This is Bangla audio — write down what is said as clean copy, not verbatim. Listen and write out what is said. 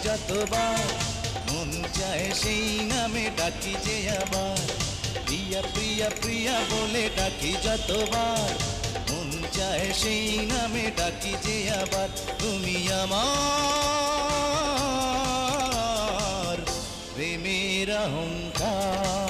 যতবার, মন চায় সেই নামে ডাকি যে আবার। প্রিয়া প্রিয়া প্রিয়া বলে ডাকি যতবার, মন চায় সেই নামে ডাকি যে আবার। তুমি আমার প্রেমের অহংকার।